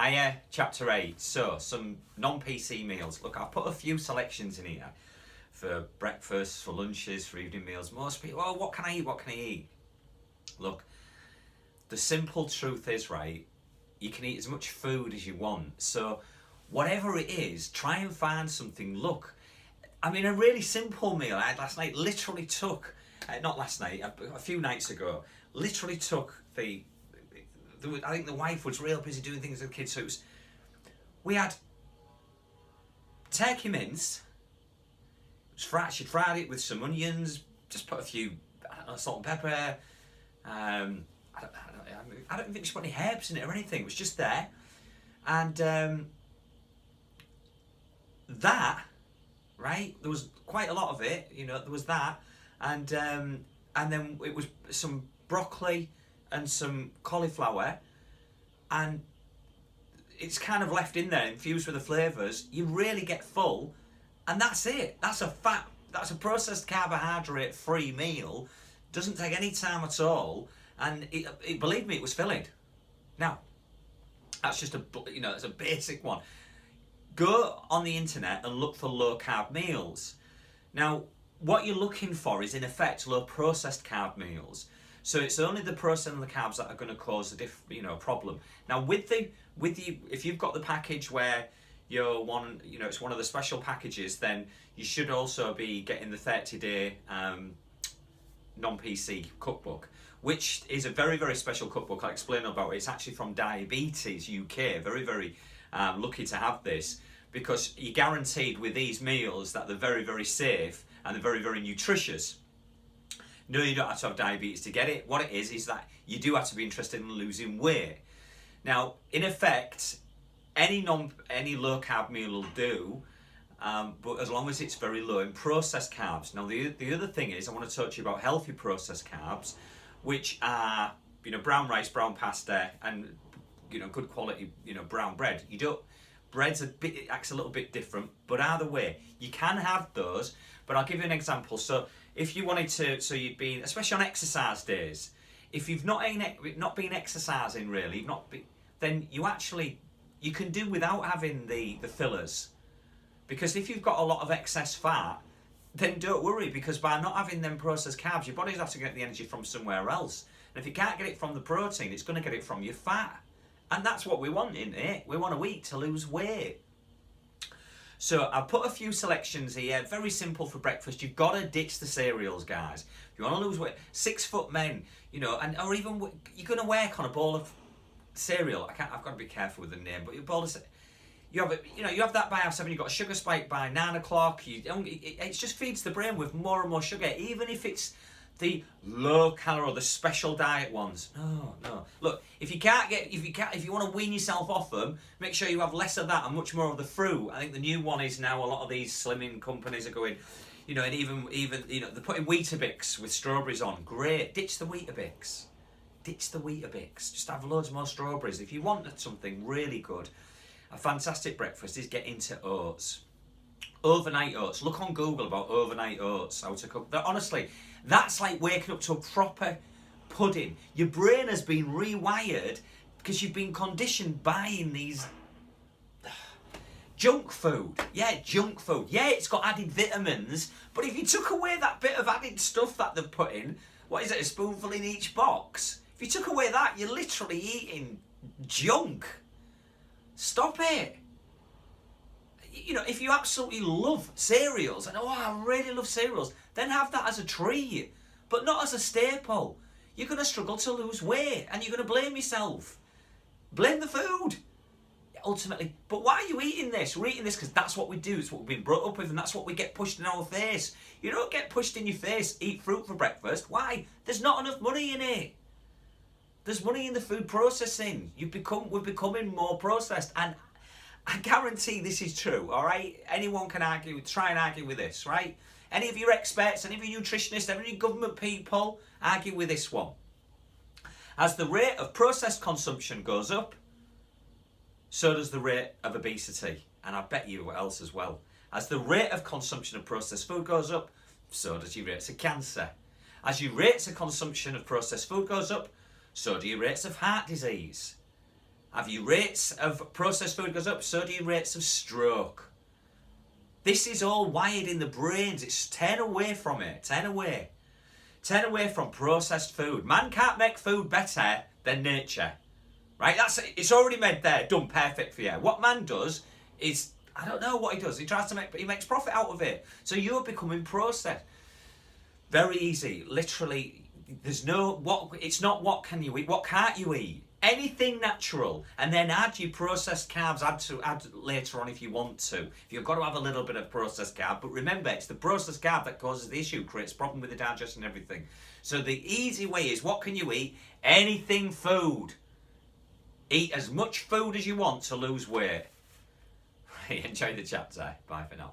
Hiya, chapter 8. So, some non-PC meals. Look, I've put a few selections in here for breakfast, for lunches, for evening meals. Most people, oh, what can I eat? What can I eat? Look, the simple truth is, right, you can eat as much food as you want. So, whatever it is, try and find something. Look, I mean, a really simple meal I had last night literally took, not last night, a few nights ago, literally took I think the wife was real busy doing things with the kids, so we had turkey mince. She fried it with some onions, just put a few, salt and pepper. I don't think she put any herbs in it or anything. It was just there, and that, right? There was quite a lot of it. You know, there was that, and then it was some broccoli and some cauliflower, and it's kind of left in there, infused with the flavours. You really get full, and that's it. That's a processed carbohydrate-free meal. Doesn't take any time at all, and believe me, it was filling. Now, that's just it's a basic one. Go on the internet and look for low-carb meals. Now, what you're looking for is, in effect, low-processed carb meals. So it's only the processed and the carbs that are going to cause a problem. Now, if you've got the package where it's one of the special packages, then you should also be getting the 30-day non-PC cookbook, which is a very, very special cookbook. I'll explain about it. It's actually from Diabetes UK. Very, very lucky to have this, because you're guaranteed with these meals that they're very, very safe and they're very, very nutritious. No, you don't have to have diabetes to get it. What it is that you do have to be interested in losing weight. Now, in effect, any low carb meal will do, but as long as it's very low in processed carbs. Now, the other thing is, I want to talk to you about healthy processed carbs, which are brown rice, brown pasta, and good quality brown bread. Bread's acts a little bit different, but either way, you can have those. But I'll give you an example. So if you wanted to, especially on exercise days, if you've not been exercising really, then you can do without having the fillers. Because if you've got a lot of excess fat, then don't worry, because by not having them processed carbs, your body's have to get the energy from somewhere else. And if you can't get it from the protein, it's going to get it from your fat. And that's what we want in it. We want to eat to lose weight. So I've put a few selections here, very simple for breakfast. You've got to ditch the cereals, guys. If you want to lose weight, 6 foot men, or even you're going to work on a bowl of cereal. I've got to be careful with the name, but your bowl of you have that by half 7. You've got a sugar spike by 9 o'clock. It just feeds the brain with more and more sugar, even if it's the low calorie or the special diet ones. No. Look, if you want to wean yourself off them, make sure you have less of that and much more of the fruit. I think the new one is now a lot of these slimming companies are going, and even they're putting Weetabix with strawberries on. Great. Ditch the Weetabix. Just have loads more strawberries. If you want something really good, a fantastic breakfast is get into oats. Overnight oats. Look on Google about overnight oats, how to cook. Honestly, that's like waking up to a proper pudding. Your brain has been rewired because you've been conditioned buying these junk food. Yeah, junk food. Yeah, it's got added vitamins, but if you took away that bit of added stuff that they've put in, what is it, a spoonful in each box? If you took away that, you're literally eating junk. Stop it. If you absolutely love cereals, and I really love cereals, then have that as a treat, but not as a staple. You're going to struggle to lose weight, and you're going to blame yourself. Blame the food, ultimately. But why are you eating this? We're eating this because that's what we do. It's what we've been brought up with, and that's what we get pushed in our face. You don't get pushed in your face, eat fruit for breakfast. Why? There's not enough money in it. There's money in the food processing. We're becoming more processed, and I guarantee this is true, all right? Anyone can try and argue with this, right? Any of your experts, any of your nutritionists, any of your government people, argue with this one. As the rate of processed consumption goes up, so does the rate of obesity. And I bet you what else as well. As the rate of consumption of processed food goes up, so does your rates of cancer. As your rates of consumption of processed food goes up, so do your rates of heart disease. Have your rates of processed food goes up, so do your rates of stroke. This is all wired in the brains. It's turn away from it. Turn away. Turn away from processed food. Man can't make food better than nature. Right? It's already made there, done perfect for you. What man does is, I don't know what he does. He makes profit out of it. So you're becoming processed. Very easy. Literally, it's not what can you eat, what can't you eat? Anything natural, and then add your processed carbs. Add later on if you want to. If you've got to have a little bit of processed carb, but remember, it's the processed carb that causes the issue, creates problem with the digestion and everything. So the easy way is, what can you eat? Anything food. Eat as much food as you want to lose weight. Enjoy the chapter. Bye for now.